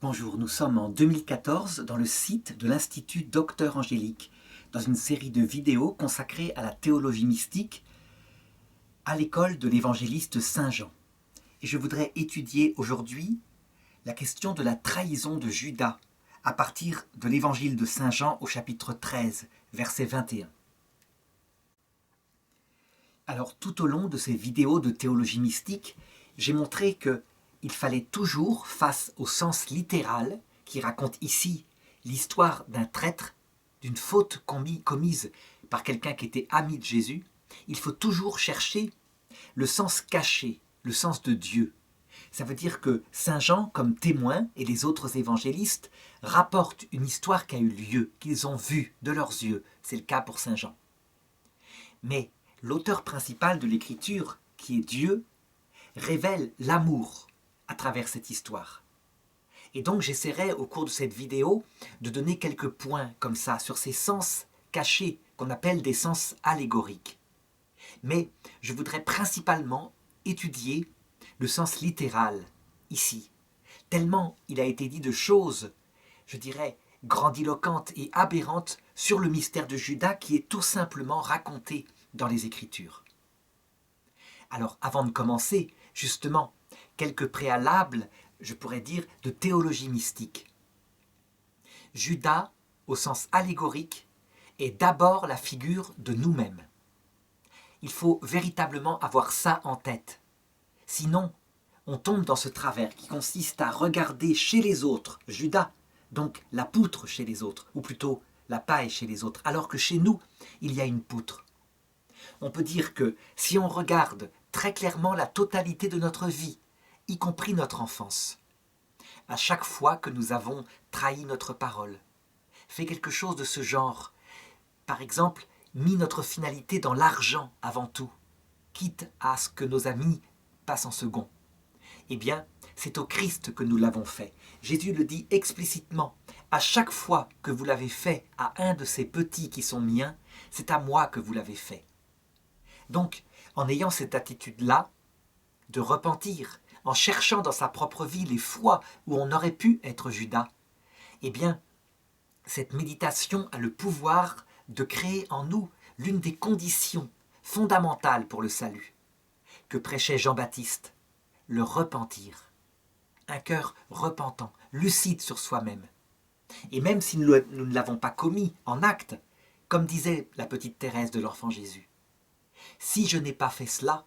Bonjour, nous sommes en 2014 dans le site de l'Institut Docteur Angélique, dans une série de vidéos consacrées à la théologie mystique à l'école de l'évangéliste Saint Jean. Et je voudrais étudier aujourd'hui la question de la trahison de Judas à partir de l'évangile de Saint Jean au chapitre 13, verset 21. Alors tout au long de ces vidéos de théologie mystique, j'ai montré qu'il fallait toujours, face au sens littéral, qui raconte ici l'histoire d'un traître, d'une faute commise par quelqu'un qui était ami de Jésus, il faut toujours chercher le sens caché, le sens de Dieu. Ça veut dire que Saint Jean, comme témoin, et les autres évangélistes, rapportent une histoire qui a eu lieu, qu'ils ont vue de leurs yeux. C'est le cas pour Saint Jean. Mais l'auteur principal de l'écriture, qui est Dieu, révèle l'amour à travers cette histoire. Et donc j'essaierai au cours de cette vidéo de donner quelques points comme ça sur ces sens cachés qu'on appelle des sens allégoriques. Mais je voudrais principalement étudier le sens littéral ici, tellement il a été dit de choses, je dirais, grandiloquentes et aberrantes sur le mystère de Judas qui est tout simplement raconté dans les Écritures. Alors avant de commencer, justement, quelques préalables, je pourrais dire, de théologie mystique. Judas, au sens allégorique, est d'abord la figure de nous-mêmes. Il faut véritablement avoir ça en tête. Sinon, on tombe dans ce travers qui consiste à regarder chez les autres, Judas, donc la poutre chez les autres, ou plutôt la paille chez les autres, alors que chez nous, il y a une poutre. On peut dire que si on regarde très clairement la totalité de notre vie, y compris notre enfance, à chaque fois que nous avons trahi notre parole, fait quelque chose de ce genre, par exemple, mis notre finalité dans l'argent avant tout, quitte à ce que nos amis passent en second, eh bien, c'est au Christ que nous l'avons fait. Jésus le dit explicitement. À chaque fois que vous l'avez fait à un de ces petits qui sont miens, c'est à moi que vous l'avez fait. Donc, en ayant cette attitude-là, de repentir, en cherchant dans sa propre vie les fois où on aurait pu être Judas, eh bien, cette méditation a le pouvoir de créer en nous l'une des conditions fondamentales pour le salut que prêchait Jean-Baptiste, le repentir. Un cœur repentant, lucide sur soi-même. Et même si nous ne l'avons pas commis en acte, comme disait la petite Thérèse de l'Enfant Jésus, si je n'ai pas fait cela,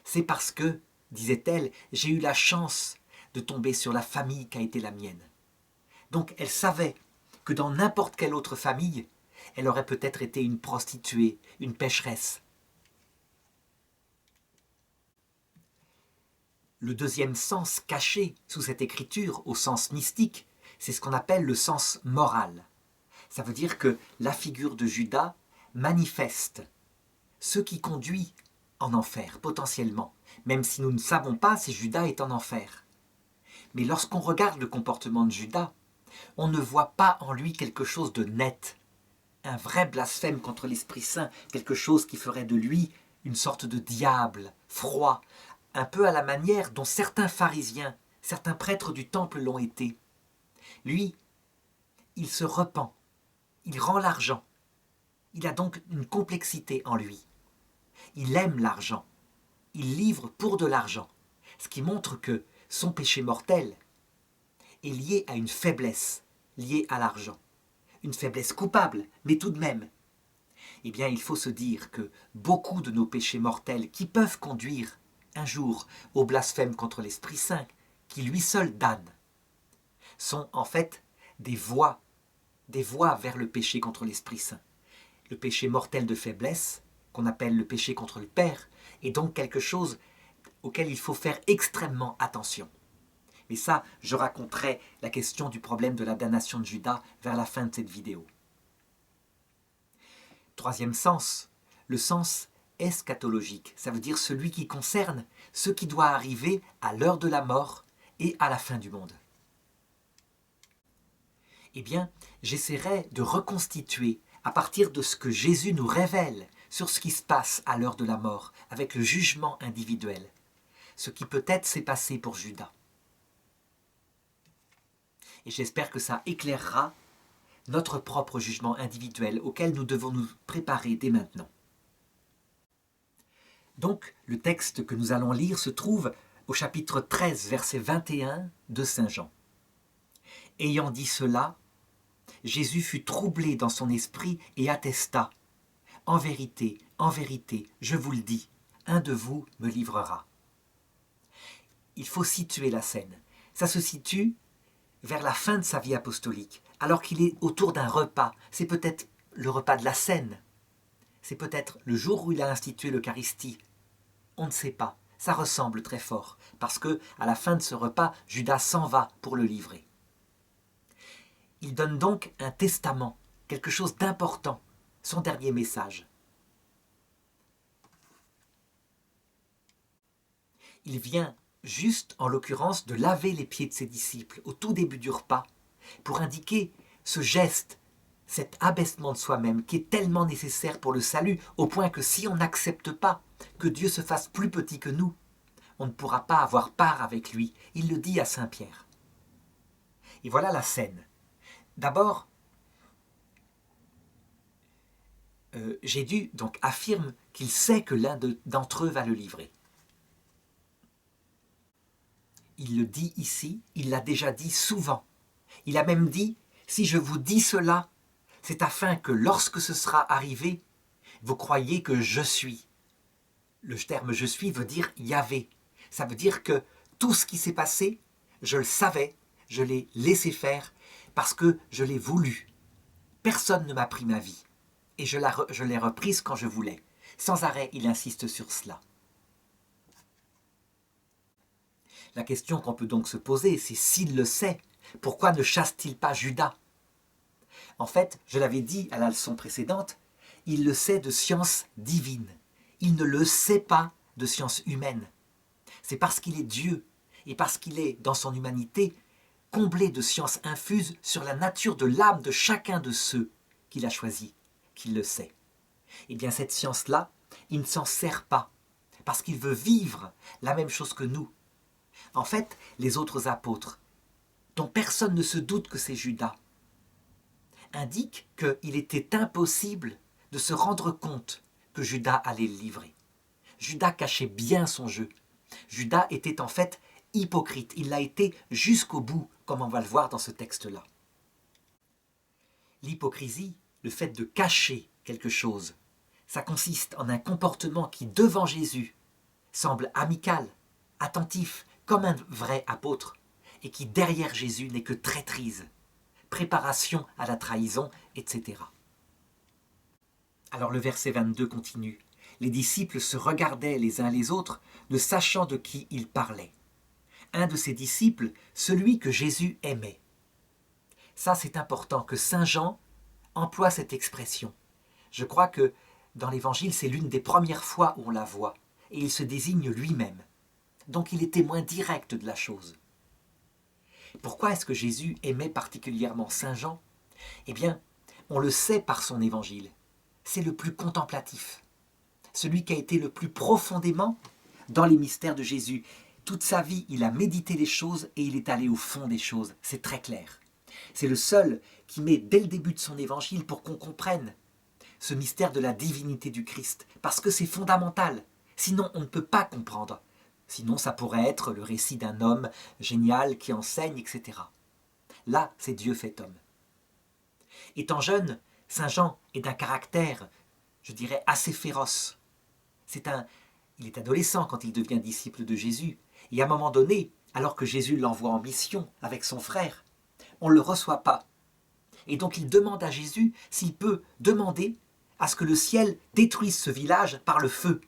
c'est parce que, disait-elle, j'ai eu la chance de tomber sur la famille qui a été la mienne. Donc elle savait que dans n'importe quelle autre famille, elle aurait peut-être été une prostituée, une pécheresse. Le deuxième sens caché sous cette écriture, au sens mystique, c'est ce qu'on appelle le sens moral. Ça veut dire que la figure de Judas manifeste ce qui conduit en enfer, potentiellement, même si nous ne savons pas si Judas est en enfer. Mais lorsqu'on regarde le comportement de Judas, on ne voit pas en lui quelque chose de net, un vrai blasphème contre l'Esprit Saint, quelque chose qui ferait de lui une sorte de diable, froid, un peu à la manière dont certains pharisiens, certains prêtres du temple l'ont été. Lui, il se repent, il rend l'argent, il a donc une complexité en lui. Il aime l'argent, il livre pour de l'argent, ce qui montre que son péché mortel est lié à une faiblesse, liée à l'argent. Une faiblesse coupable, mais tout de même. Eh bien, il faut se dire que beaucoup de nos péchés mortels qui peuvent conduire un jour au blasphème contre l'Esprit Saint, qui lui seul damne, sont en fait des voies vers le péché contre l'Esprit Saint. Le péché mortel de faiblesse, qu'on appelle le péché contre le Père, est donc quelque chose auquel il faut faire extrêmement attention. Mais ça, je raconterai la question du problème de la damnation de Judas vers la fin de cette vidéo. Troisième sens, le sens eschatologique, ça veut dire celui qui concerne ce qui doit arriver à l'heure de la mort et à la fin du monde. Eh bien, j'essaierai de reconstituer, à partir de ce que Jésus nous révèle sur ce qui se passe à l'heure de la mort, avec le jugement individuel, ce qui peut-être s'est passé pour Judas. Et j'espère que ça éclairera notre propre jugement individuel auquel nous devons nous préparer dès maintenant. Donc, le texte que nous allons lire se trouve au chapitre 13, verset 21 de Saint Jean. Ayant dit cela, Jésus fut troublé dans son esprit et attesta : en vérité, je vous le dis, un de vous me livrera. Il faut situer la scène. Ça se situe vers la fin de sa vie apostolique, alors qu'il est autour d'un repas. C'est peut-être le repas de la Cène. C'est peut-être le jour où il a institué l'Eucharistie. On ne sait pas. Ça ressemble très fort, parce que à la fin de ce repas, Judas s'en va pour le livrer. Il donne donc un testament, quelque chose d'important, son dernier message. Il vient juste, en l'occurrence, de laver les pieds de ses disciples au tout début du repas, pour indiquer ce geste, cet abaissement de soi-même qui est tellement nécessaire pour le salut, au point que si on n'accepte pas que Dieu se fasse plus petit que nous, on ne pourra pas avoir part avec lui. Il le dit à Saint Pierre. Et voilà la scène. D'abord, Jésus donc affirme qu'il sait que l'un d'entre eux va le livrer. Il le dit ici, il l'a déjà dit souvent. Il a même dit, si je vous dis cela, c'est afin que lorsque ce sera arrivé, vous croyez que je suis. Le terme je suis veut dire Yahvé. Ça veut dire que tout ce qui s'est passé, je le savais, je l'ai laissé faire parce que je l'ai voulu. Personne ne m'a pris ma vie et je l'ai reprise quand je voulais. Sans arrêt, il insiste sur cela. La question qu'on peut donc se poser, c'est s'il le sait, pourquoi ne chasse-t-il pas Judas ? En fait, je l'avais dit à la leçon précédente, il le sait de science divine. Il ne le sait pas de science humaine. C'est parce qu'il est Dieu et parce qu'il est, dans son humanité, comblé de sciences infuses sur la nature de l'âme de chacun de ceux qu'il a choisis, qu'il le sait. Eh bien, cette science-là, il ne s'en sert pas, parce qu'il veut vivre la même chose que nous. En fait, les autres apôtres, dont personne ne se doute que c'est Judas, indiquent qu'il était impossible de se rendre compte que Judas allait le livrer. Judas cachait bien son jeu. Judas était en fait hypocrite. Il l'a été jusqu'au bout, comme on va le voir dans ce texte-là. L'hypocrisie, le fait de cacher quelque chose, ça consiste en un comportement qui, devant Jésus, semble amical, attentif, comme un vrai apôtre, et qui, derrière Jésus, n'est que traîtrise, préparation à la trahison, etc. Alors le verset 22 continue. Les disciples se regardaient les uns les autres, ne sachant de qui ils parlaient. Un de ces disciples, celui que Jésus aimait. Ça, c'est important que Saint Jean emploie cette expression. Je crois que dans l'Évangile, c'est l'une des premières fois où on la voit, et il se désigne lui-même. Donc il est témoin direct de la chose. Pourquoi est-ce que Jésus aimait particulièrement Saint Jean ? Eh bien, on le sait par son Évangile. C'est le plus contemplatif. Celui qui a été le plus profondément dans les mystères de Jésus. Toute sa vie, il a médité les choses et il est allé au fond des choses. C'est très clair. C'est le seul qui met dès le début de son évangile pour qu'on comprenne ce mystère de la divinité du Christ. Parce que c'est fondamental. Sinon, on ne peut pas comprendre. Sinon, ça pourrait être le récit d'un homme génial qui enseigne, etc. Là, c'est Dieu fait homme. Étant jeune, Saint Jean est d'un caractère, je dirais, assez féroce. Il est adolescent quand il devient disciple de Jésus. Et à un moment donné, alors que Jésus l'envoie en mission avec son frère, on ne le reçoit pas. Et donc il demande à Jésus s'il peut demander à ce que le ciel détruise ce village par le feu.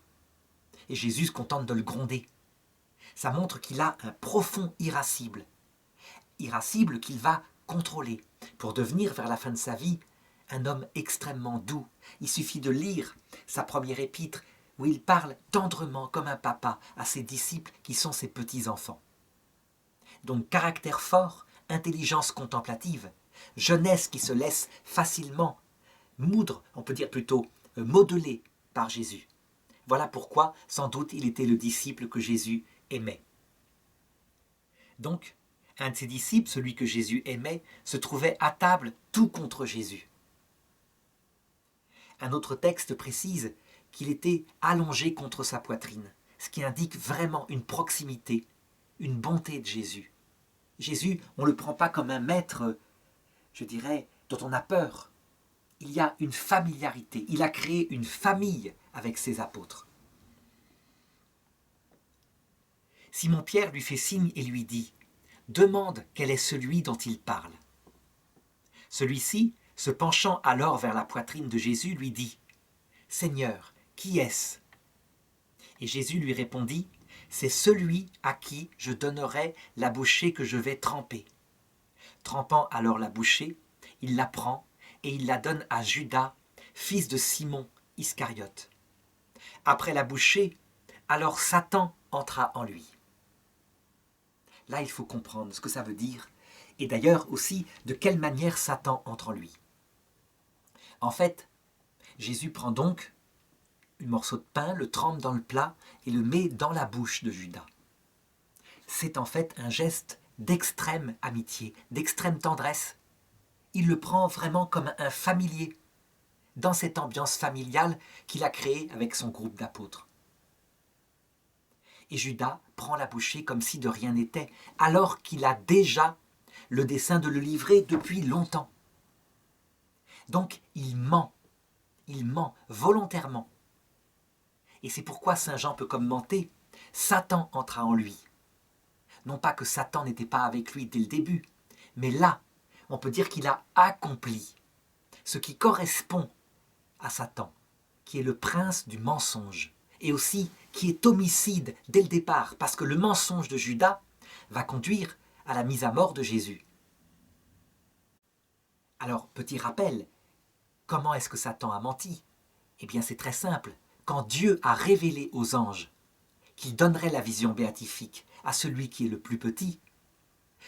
Et Jésus se contente de le gronder. Ça montre qu'il a un profond irascible qu'il va contrôler pour devenir vers la fin de sa vie un homme extrêmement doux. Il suffit de lire sa première épître où il parle tendrement comme un papa à ses disciples qui sont ses petits-enfants. Donc caractère fort, intelligence contemplative, jeunesse qui se laisse facilement moudre, on peut dire plutôt modeler par Jésus. Voilà pourquoi, sans doute, il était le disciple que Jésus aimait. Donc, Un de ses disciples, celui que Jésus aimait, se trouvait à table tout contre Jésus. Un autre texte précise qu'il était allongé contre sa poitrine, ce qui indique vraiment une proximité, une bonté de Jésus. Jésus, on ne le prend pas comme un maître, je dirais, dont on a peur. Il y a une familiarité, il a créé une famille avec ses apôtres. Simon-Pierre lui fait signe et lui dit « Demande quel est celui dont il parle. » Celui-ci, se penchant alors vers la poitrine de Jésus, lui dit « Seigneur, qui est-ce » Et Jésus lui répondit « C'est celui à qui je donnerai la bouchée que je vais tremper. » Trempant alors la bouchée, il la prend et il la donne à Judas, fils de Simon Iscariote. Après la bouchée, alors Satan entra en lui. Là, il faut comprendre ce que ça veut dire, et d'ailleurs aussi de quelle manière Satan entre en lui. En fait, Jésus prend donc un morceau de pain, le trempe dans le plat et le met dans la bouche de Judas. C'est en fait un geste d'extrême amitié, d'extrême tendresse. Il le prend vraiment comme un familier, dans cette ambiance familiale qu'il a créée avec son groupe d'apôtres. Et Judas prend la bouchée comme si de rien n'était, alors qu'il a déjà le dessein de le livrer depuis longtemps. Donc il ment volontairement. Et c'est pourquoi Saint Jean peut commenter « Satan entra en lui ». Non pas que Satan n'était pas avec lui dès le début, mais là, on peut dire qu'il a accompli ce qui correspond à Satan, qui est le prince du mensonge, et aussi qui est homicide dès le départ, parce que le mensonge de Judas va conduire à la mise à mort de Jésus. Alors, petit rappel, comment est-ce que Satan a menti? Eh bien, c'est très simple. Quand Dieu a révélé aux anges qu'il donnerait la vision béatifique à celui qui est le plus petit,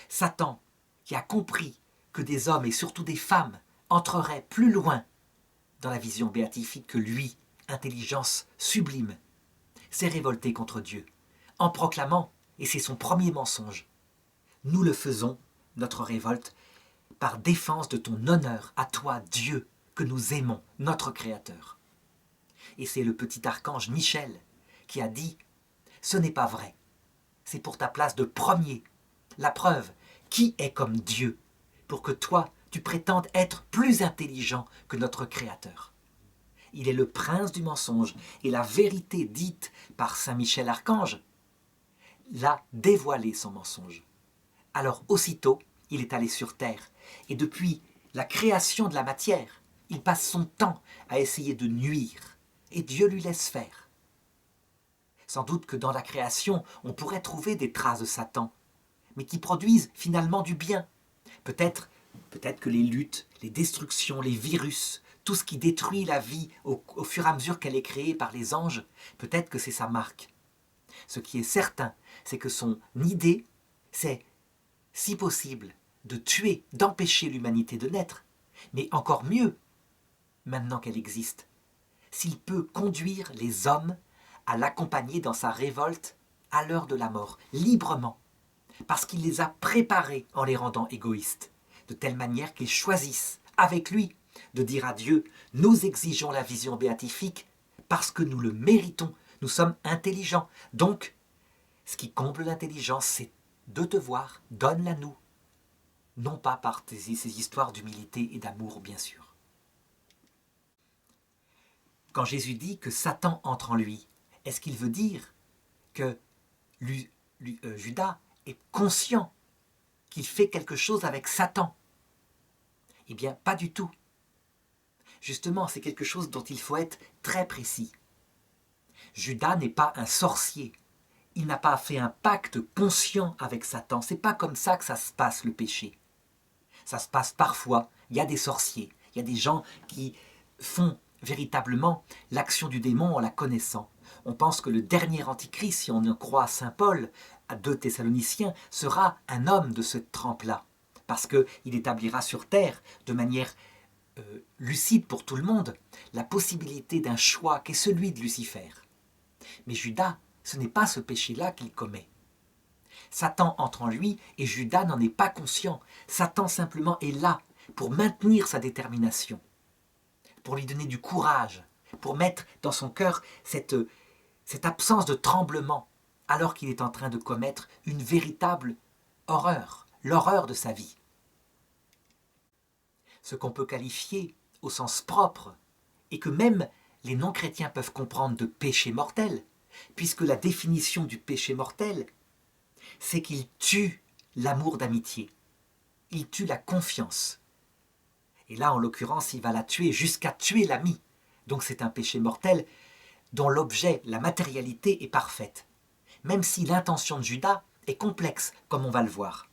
Satan, qui a compris que des hommes et surtout des femmes entreraient plus loin dans la vision béatifique que lui, intelligence sublime, s'est révolté contre Dieu, en proclamant, et c'est son premier mensonge, « Nous le faisons, notre révolte, par défense de ton honneur à toi, Dieu, que nous aimons, notre Créateur. » Et c'est le petit archange Michel qui a dit « Ce n'est pas vrai, c'est pour ta place de premier. La preuve, qui est comme Dieu, pour que toi, tu prétendes être plus intelligent que notre Créateur. » Il est le prince du mensonge, et la vérité dite par Saint Michel Archange l'a dévoilé son mensonge. Alors aussitôt, il est allé sur terre, et depuis la création de la matière, il passe son temps à essayer de nuire, et Dieu lui laisse faire. Sans doute que dans la création, on pourrait trouver des traces de Satan, mais qui produisent finalement du bien. Peut-être que les luttes, les destructions, les virus, tout ce qui détruit la vie au fur et à mesure qu'elle est créée par les anges, peut-être que c'est sa marque. Ce qui est certain, c'est que son idée, c'est, si possible, de tuer, d'empêcher l'humanité de naître, mais encore mieux, maintenant qu'elle existe, s'il peut conduire les hommes à l'accompagner dans sa révolte à l'heure de la mort, librement, parce qu'il les a préparés en les rendant égoïstes, de telle manière qu'ils choisissent, avec lui, de dire à Dieu « Nous exigeons la vision béatifique parce que nous le méritons, nous sommes intelligents. Donc, ce qui comble l'intelligence, c'est de te voir, donne-la nous. » Non pas par ces histoires d'humilité et d'amour, bien sûr. Quand Jésus dit que Satan entre en lui, est-ce qu'il veut dire que Judas est conscient qu'il fait quelque chose avec Satan? Eh bien, pas du tout. Justement, c'est quelque chose dont il faut être très précis. Judas n'est pas un sorcier. Il n'a pas fait un pacte conscient avec Satan. C'est pas comme ça que ça se passe, le péché. Ça se passe parfois. Il y a des sorciers. Il y a des gens qui font véritablement l'action du démon en la connaissant. On pense que le dernier antichrist, si on en croit saint Paul, à 2 Thessaloniciens, sera un homme de cette trempe-là. Parce qu'il établira sur terre, de manière lucide pour tout le monde, la possibilité d'un choix qui est celui de Lucifer. Mais Judas, ce n'est pas ce péché-là qu'il commet. Satan entre en lui et Judas n'en est pas conscient. Satan simplement est là pour maintenir sa détermination, pour lui donner du courage, pour mettre dans son cœur cette absence de tremblement alors qu'il est en train de commettre une véritable horreur, l'horreur de sa vie. Ce qu'on peut qualifier au sens propre et que même les non-chrétiens peuvent comprendre de péché mortel, puisque la définition du péché mortel, c'est qu'il tue l'amour d'amitié, il tue la confiance. Et là, en l'occurrence, il va la tuer jusqu'à tuer l'ami. Donc c'est un péché mortel dont l'objet, la matérialité est parfaite, même si l'intention de Judas est complexe, comme on va le voir.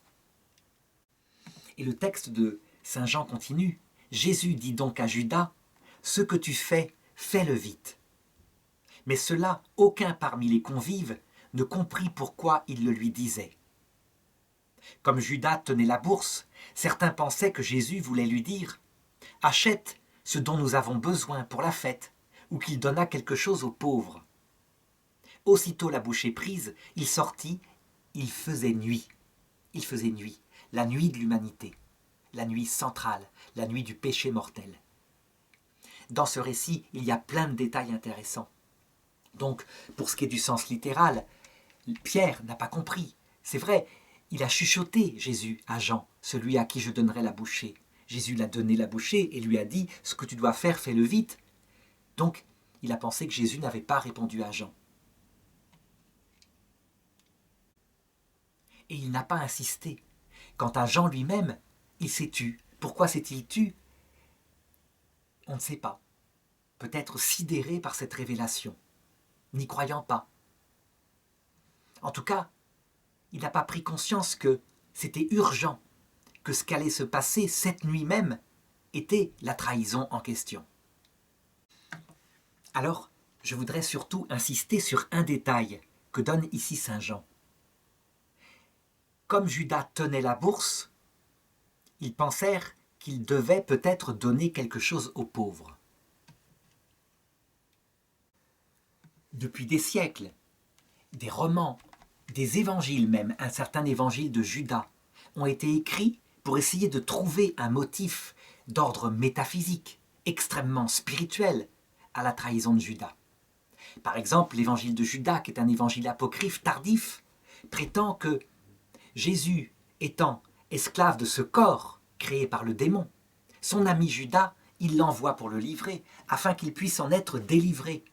Et le texte de Saint Jean continue. Jésus dit donc à Judas, « Ce que tu fais, fais-le vite. » Mais cela, aucun parmi les convives ne comprit pourquoi il le lui disait. Comme Judas tenait la bourse, certains pensaient que Jésus voulait lui dire « Achète ce dont nous avons besoin pour la fête » ou qu'il donnât quelque chose aux pauvres. Aussitôt la bouchée prise, il sortit, il faisait nuit. Il faisait nuit, la nuit de l'humanité, la nuit centrale, la nuit du péché mortel. Dans ce récit, il y a plein de détails intéressants. Donc, pour ce qui est du sens littéral, Pierre n'a pas compris. C'est vrai, il a chuchoté Jésus à Jean, celui à qui je donnerai la bouchée. Jésus l'a donné la bouchée et lui a dit « Ce que tu dois faire, fais-le vite ». Donc, il a pensé que Jésus n'avait pas répondu à Jean. Et il n'a pas insisté. Quant à Jean lui-même, il s'est tu. Pourquoi s'est-il tu? On ne sait pas. Peut-être sidéré par cette révélation, n'y croyant pas. En tout cas, il n'a pas pris conscience que c'était urgent, que ce qu'allait se passer cette nuit même était la trahison en question. Alors, je voudrais surtout insister sur un détail que donne ici Saint Jean. Comme Judas tenait la bourse, ils pensèrent qu'ils devaient peut-être donner quelque chose aux pauvres. Depuis des siècles, des romans, des évangiles même, un certain évangile de Judas, ont été écrits pour essayer de trouver un motif d'ordre métaphysique, extrêmement spirituel, à la trahison de Judas. Par exemple, l'évangile de Judas, qui est un évangile apocryphe tardif, prétend que Jésus étant esclave de ce corps créé par le démon, son ami Judas, il l'envoie pour le livrer, afin qu'il puisse en être délivré,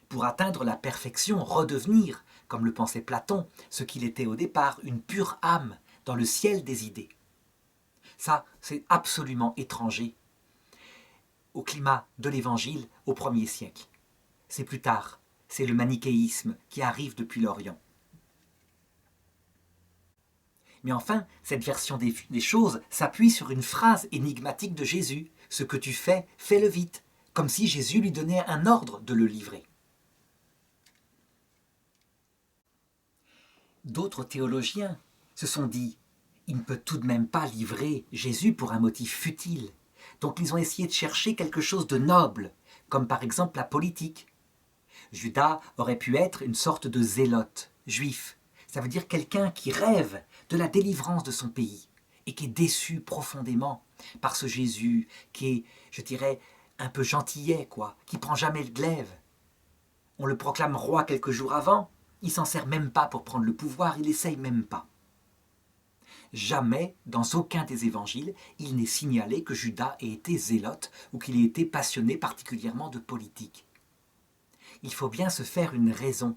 pour atteindre la perfection, redevenir, comme le pensait Platon, ce qu'il était au départ, une pure âme dans le ciel des idées. Ça, c'est absolument étranger au climat de l'Évangile au 1er siècle. C'est plus tard, c'est le manichéisme qui arrive depuis l'Orient. Mais enfin, cette version des choses s'appuie sur une phrase énigmatique de Jésus. « Ce que tu fais, fais-le vite », comme si Jésus lui donnait un ordre de le livrer. D'autres théologiens se sont dit « Il ne peut tout de même pas livrer Jésus pour un motif futile ». Donc ils ont essayé de chercher quelque chose de noble, comme par exemple la politique. Judas aurait pu être une sorte de zélote juif. Ça veut dire quelqu'un qui rêve de la délivrance de son pays et qui est déçu profondément par ce Jésus qui est, je dirais, un peu gentillet, quoi, qui prend jamais le glaive. On le proclame roi quelques jours avant, il s'en sert même pas pour prendre le pouvoir, il essaye même pas. Jamais, dans aucun des évangiles, il n'est signalé que Judas ait été zélote ou qu'il ait été passionné particulièrement de politique. Il faut bien se faire une raison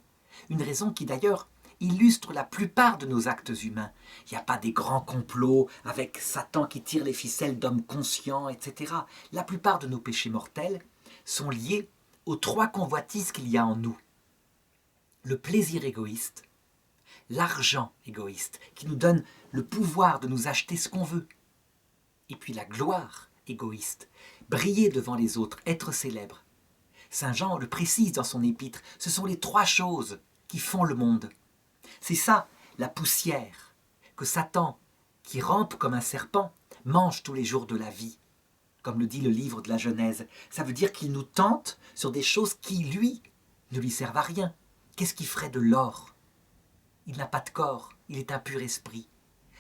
qui d'ailleurs illustre la plupart de nos actes humains. Il n'y a pas des grands complots avec Satan qui tire les ficelles d'hommes conscients, etc. La plupart de nos péchés mortels sont liés aux trois convoitises qu'il y a en nous. Le plaisir égoïste, l'argent égoïste, qui nous donne le pouvoir de nous acheter ce qu'on veut. Et puis la gloire égoïste, briller devant les autres, être célèbre. Saint Jean le précise dans son épître, ce sont les trois choses qui font le monde. C'est ça, la poussière, que Satan, qui rampe comme un serpent, mange tous les jours de la vie. Comme le dit le livre de la Genèse, ça veut dire qu'il nous tente sur des choses qui, lui, ne lui servent à rien. Qu'est-ce qui ferait de l'or? Il n'a pas de corps, il est un pur esprit.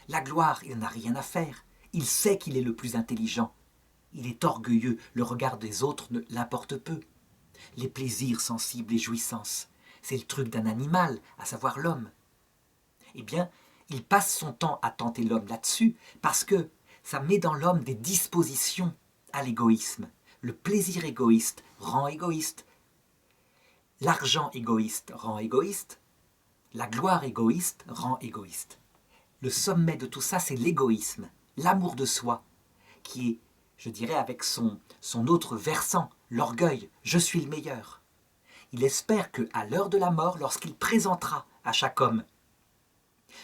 La gloire, il n'a rien à faire. Il sait qu'il est le plus intelligent. Il est orgueilleux, le regard des autres l'importe peu. Les plaisirs sensibles et jouissances, c'est le truc d'un animal, à savoir l'homme. Eh bien, il passe son temps à tenter l'homme là-dessus parce que ça met dans l'homme des dispositions à l'égoïsme. Le plaisir égoïste rend égoïste. L'argent égoïste rend égoïste. La gloire égoïste rend égoïste. Le sommet de tout ça, c'est l'égoïsme, l'amour de soi, qui est, je dirais, avec son autre versant, l'orgueil, je suis le meilleur. Il espère qu'à l'heure de la mort, lorsqu'il présentera à chaque homme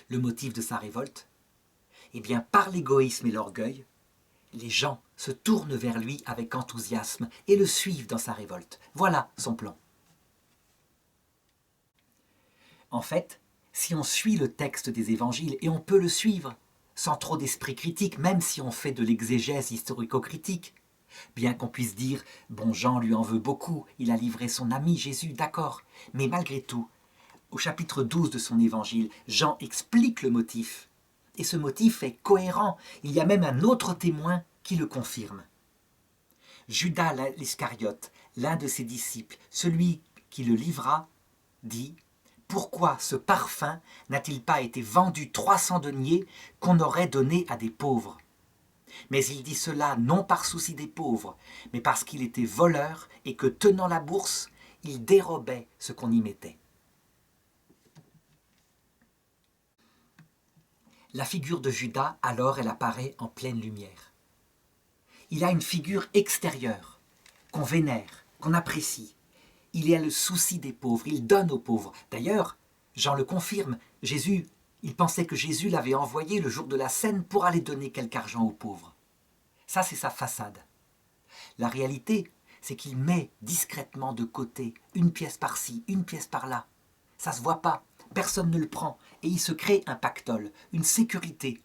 le motif de sa révolte, eh bien, par l'égoïsme et l'orgueil, les gens se tournent vers lui avec enthousiasme et le suivent dans sa révolte. Voilà son plan. En fait, si on suit le texte des évangiles, et on peut le suivre, sans trop d'esprit critique, même si on fait de l'exégèse historico-critique, bien qu'on puisse dire « bon, Jean lui en veut beaucoup, il a livré son ami Jésus, d'accord », mais malgré tout, au chapitre 12 de son évangile, Jean explique le motif, et ce motif est cohérent, il y a même un autre témoin qui le confirme. Judas l'Iscariote, l'un de ses disciples, celui qui le livra, dit « Pourquoi ce parfum n'a-t-il pas été vendu 300 deniers qu'on aurait donné à des pauvres ?» Mais il dit cela non par souci des pauvres, mais parce qu'il était voleur et que, tenant la bourse, il dérobait ce qu'on y mettait. La figure de Judas, alors, elle apparaît en pleine lumière. Il a une figure extérieure, qu'on vénère, qu'on apprécie. Il a le souci des pauvres, il donne aux pauvres. D'ailleurs, Jean le confirme, il pensait que Jésus l'avait envoyé le jour de la scène pour aller donner quelque argent aux pauvres. Ça, c'est sa façade. La réalité, c'est qu'il met discrètement de côté une pièce par-ci, une pièce par-là. Ça ne se voit pas, personne ne le prend, et il se crée un pactole, une sécurité.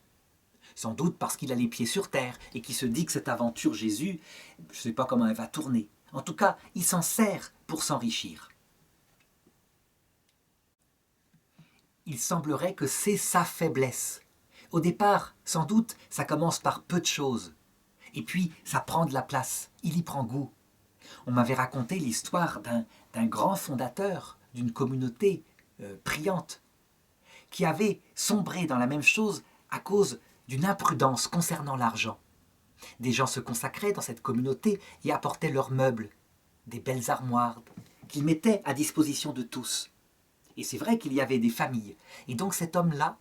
Sans doute parce qu'il a les pieds sur terre et qu'il se dit que cette aventure Jésus, je ne sais pas comment elle va tourner. En tout cas, il s'en sert pour s'enrichir. Il semblerait que c'est sa faiblesse. Au départ, sans doute, ça commence par peu de choses. Et puis, ça prend de la place, il y prend goût. On m'avait raconté l'histoire d'un grand fondateur d'une communauté priante qui avait sombré dans la même chose à cause d'une imprudence concernant l'argent. Des gens se consacraient dans cette communauté et apportaient leurs meubles, des belles armoires, qu'ils mettaient à disposition de tous. Et c'est vrai qu'il y avait des familles. Et donc cet homme-là,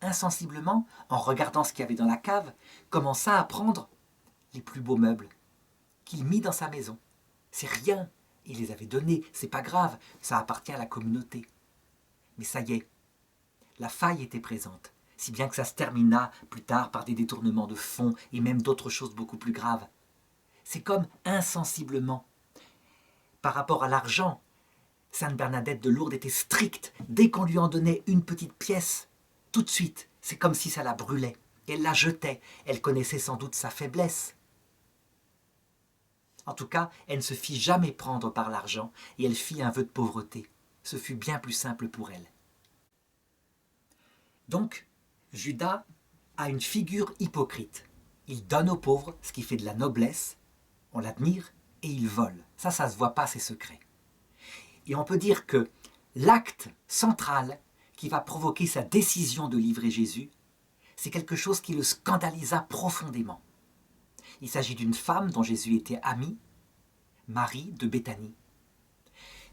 insensiblement, en regardant ce qu'il y avait dans la cave, commença à prendre les plus beaux meubles qu'il mit dans sa maison. C'est rien, il les avait donnés, c'est pas grave, ça appartient à la communauté. Mais ça y est, la faille était présente, si bien que ça se termina plus tard par des détournements de fonds et même d'autres choses beaucoup plus graves. C'est comme insensiblement. Par rapport à l'argent, Sainte Bernadette de Lourdes était stricte. Dès qu'on lui en donnait une petite pièce, tout de suite, c'est comme si ça la brûlait. Elle la jetait. Elle connaissait sans doute sa faiblesse. En tout cas, elle ne se fit jamais prendre par l'argent et elle fit un vœu de pauvreté. Ce fut bien plus simple pour elle. Donc, Judas a une figure hypocrite. Il donne aux pauvres, ce qui fait de la noblesse, on l'admire, et il vole. Ça se voit pas, c'est secret. Et on peut dire que l'acte central qui va provoquer sa décision de livrer Jésus, c'est quelque chose qui le scandalisa profondément. Il s'agit d'une femme dont Jésus était ami, Marie de Béthanie,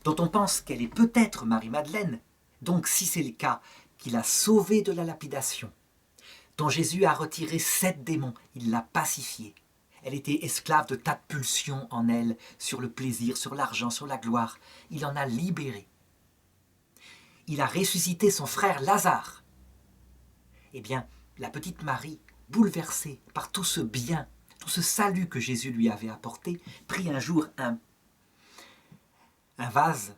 dont on pense qu'elle est peut-être Marie-Madeleine, donc si c'est le cas, qu'il a sauvée de la lapidation, dont Jésus a retiré 7 démons, il l'a pacifiée. Elle était esclave de tas de pulsions en elle, sur le plaisir, sur l'argent, sur la gloire. Il en a libéré. Il a ressuscité son frère Lazare. Eh bien, la petite Marie, bouleversée par tout ce bien, tout ce salut que Jésus lui avait apporté, prit un jour un vase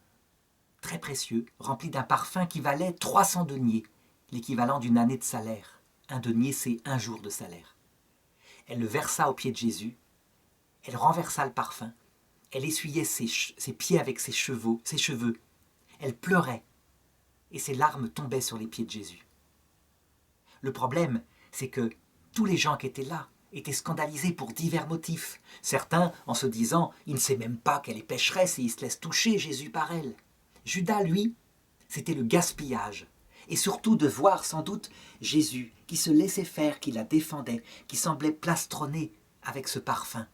très précieux, rempli d'un parfum qui valait 300 deniers, l'équivalent d'une année de salaire. Un denier, c'est 1 jour de salaire. Elle le versa aux pieds de Jésus, elle renversa le parfum, elle essuyait ses pieds avec ses cheveux, elle pleurait, et ses larmes tombaient sur les pieds de Jésus. Le problème, c'est que tous les gens qui étaient là étaient scandalisés pour divers motifs. Certains en se disant « il ne sait même pas qu'elle est pécheresse et il se laisse toucher Jésus par elle ». Judas, lui, c'était le gaspillage. Et surtout de voir sans doute Jésus qui se laissait faire, qui la défendait, qui semblait plastronné avec ce parfum.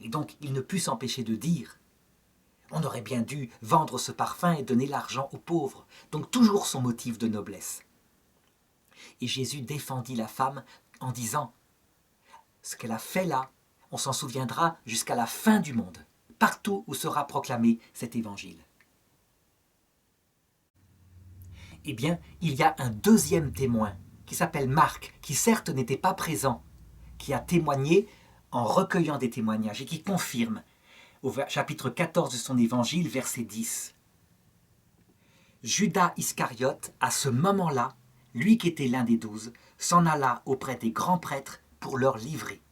Et donc il ne put s'empêcher de dire « on aurait bien dû vendre ce parfum et donner l'argent aux pauvres ». Donc toujours son motif de noblesse. Et Jésus défendit la femme en disant « ce qu'elle a fait là, on s'en souviendra jusqu'à la fin du monde, partout où sera proclamé cet évangile ». Eh bien, il y a un deuxième témoin qui s'appelle Marc, qui certes n'était pas présent, qui a témoigné en recueillant des témoignages et qui confirme au chapitre 14 de son évangile, verset 10. Judas Iscariote, à ce moment-là, lui qui était l'un des 12, s'en alla auprès des grands prêtres pour leur livrer.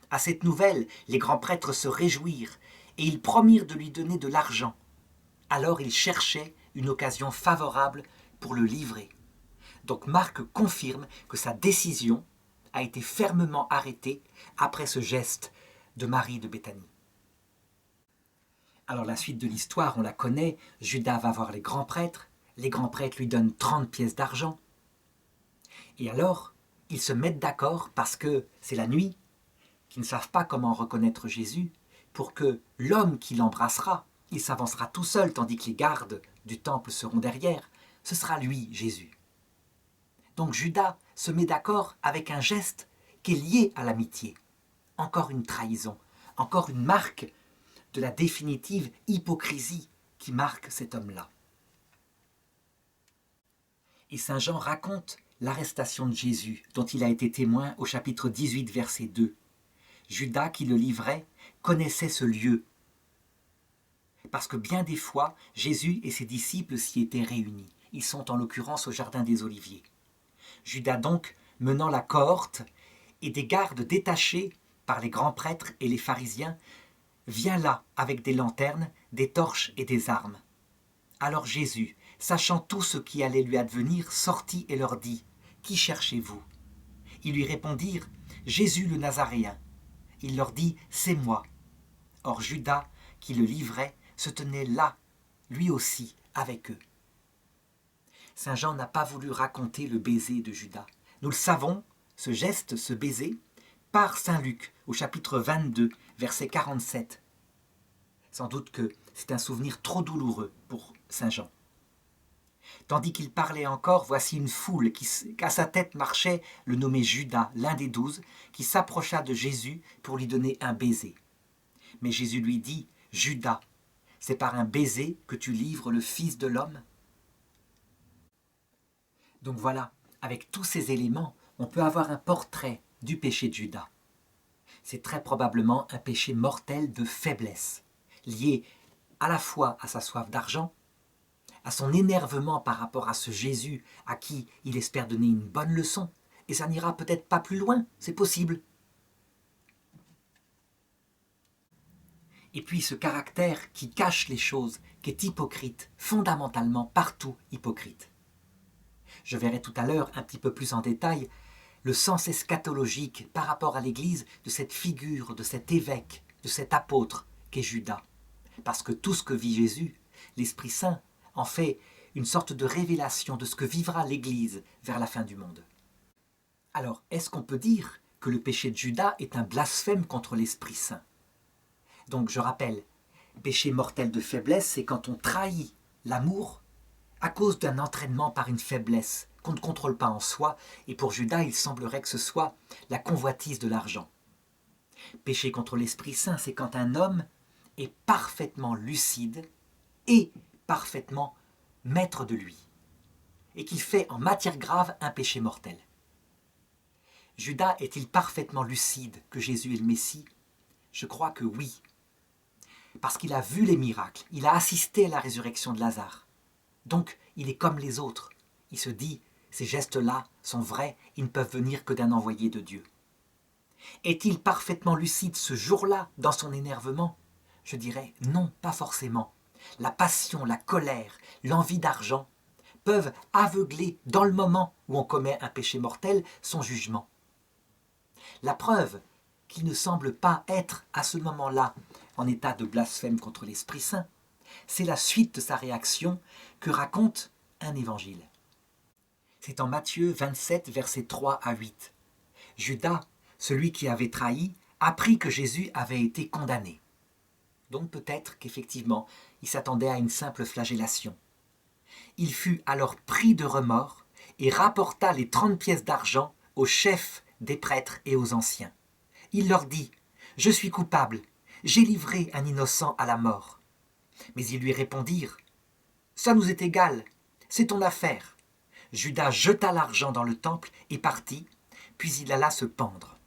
À cette nouvelle, les grands prêtres se réjouirent et ils promirent de lui donner de l'argent. Alors ils cherchaient une occasion favorable pour le livrer. Donc Marc confirme que sa décision a été fermement arrêtée après ce geste de Marie de Béthanie. Alors la suite de l'histoire, on la connaît, Judas va voir les grands prêtres lui donnent 30 pièces d'argent. Et alors, ils se mettent d'accord parce que c'est la nuit, qu'ils ne savent pas comment reconnaître Jésus, pour que l'homme qui l'embrassera, il s'avancera tout seul tandis que les gardes du temple seront derrière. Ce sera lui, Jésus. Donc Judas se met d'accord avec un geste qui est lié à l'amitié. Encore une trahison, encore une marque de la définitive hypocrisie qui marque cet homme-là. Et saint Jean raconte l'arrestation de Jésus, dont il a été témoin au chapitre 18, verset 2. Judas, qui le livrait, connaissait ce lieu, parce que bien des fois, Jésus et ses disciples s'y étaient réunis. Ils sont en l'occurrence au jardin des Oliviers. Judas donc, menant la cohorte, et des gardes détachés par les grands prêtres et les pharisiens, vient là avec des lanternes, des torches et des armes. Alors Jésus, sachant tout ce qui allait lui advenir, sortit et leur dit « Qui cherchez-vous » Ils lui répondirent « Jésus le Nazaréen ». Il leur dit « C'est moi ». Or Judas, qui le livrait, se tenait là, lui aussi, avec eux. Saint Jean n'a pas voulu raconter le baiser de Judas. Nous le savons, ce geste, ce baiser, par saint Luc, au chapitre 22, verset 47. Sans doute que c'est un souvenir trop douloureux pour saint Jean. Tandis qu'il parlait encore, voici une foule qu'à sa tête marchait le nommé Judas, l'un des 12, qui s'approcha de Jésus pour lui donner un baiser. Mais Jésus lui dit « Judas, c'est par un baiser que tu livres le Fils de l'homme ?» Donc voilà, avec tous ces éléments, on peut avoir un portrait du péché de Judas. C'est très probablement un péché mortel de faiblesse, lié à la fois à sa soif d'argent, à son énervement par rapport à ce Jésus à qui il espère donner une bonne leçon, et ça n'ira peut-être pas plus loin, c'est possible. Et puis ce caractère qui cache les choses, qui est hypocrite, fondamentalement partout hypocrite. Je verrai tout à l'heure un petit peu plus en détail le sens eschatologique par rapport à l'Église de cette figure, de cet évêque, de cet apôtre qu'est Judas. Parce que tout ce que vit Jésus, l'Esprit Saint, en fait une sorte de révélation de ce que vivra l'Église vers la fin du monde. Alors, est-ce qu'on peut dire que le péché de Judas est un blasphème contre l'Esprit Saint? Donc je rappelle, péché mortel de faiblesse, c'est quand on trahit l'amour à cause d'un entraînement par une faiblesse qu'on ne contrôle pas en soi, et pour Judas, il semblerait que ce soit la convoitise de l'argent. Péché contre l'Esprit Saint, c'est quand un homme est parfaitement lucide et parfaitement maître de lui, et qu'il fait en matière grave un péché mortel. Judas est-il parfaitement lucide que Jésus est le Messie? Je crois que oui, parce qu'il a vu les miracles, il a assisté à la résurrection de Lazare. Donc, il est comme les autres. Il se dit, ces gestes-là sont vrais, ils ne peuvent venir que d'un envoyé de Dieu. Est-il parfaitement lucide ce jour-là dans son énervement? Je dirais non, pas forcément. La passion, la colère, l'envie d'argent peuvent aveugler dans le moment où on commet un péché mortel son jugement. La preuve qu'il ne semble pas être à ce moment-là en état de blasphème contre l'Esprit Saint, c'est la suite de sa réaction que raconte un évangile. C'est en Matthieu 27, versets 3 à 8. Judas, celui qui avait trahi, apprit que Jésus avait été condamné. Donc peut-être qu'effectivement, il s'attendait à une simple flagellation. Il fut alors pris de remords et rapporta les 30 pièces d'argent aux chefs des prêtres et aux anciens. Il leur dit « Je suis coupable, j'ai livré un innocent à la mort. » Mais ils lui répondirent « Ça nous est égal, c'est ton affaire. » Judas jeta l'argent dans le temple et partit, puis il alla se pendre.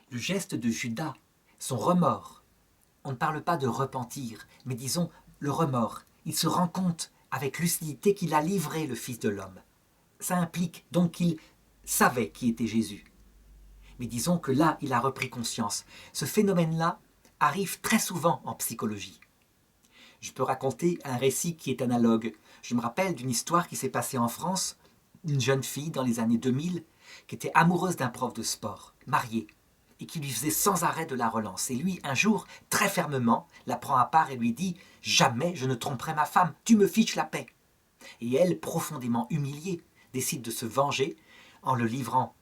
Le geste de Judas, son remords, on ne parle pas de repentir, mais disons le remords. Il se rend compte avec lucidité qu'il a livré le Fils de l'homme. Ça implique donc qu'il savait qui était Jésus. Mais disons que là, il a repris conscience. Ce phénomène-là arrive très souvent en psychologie. Je peux raconter un récit qui est analogue. Je me rappelle d'une histoire qui s'est passée en France, une jeune fille dans les années 2000 qui était amoureuse d'un prof de sport, marié, et qui lui faisait sans arrêt de la relance. Et lui, un jour, très fermement, la prend à part et lui dit « Jamais je ne tromperai ma femme, tu me fiches la paix !» Et elle, profondément humiliée, décide de se venger en le livrant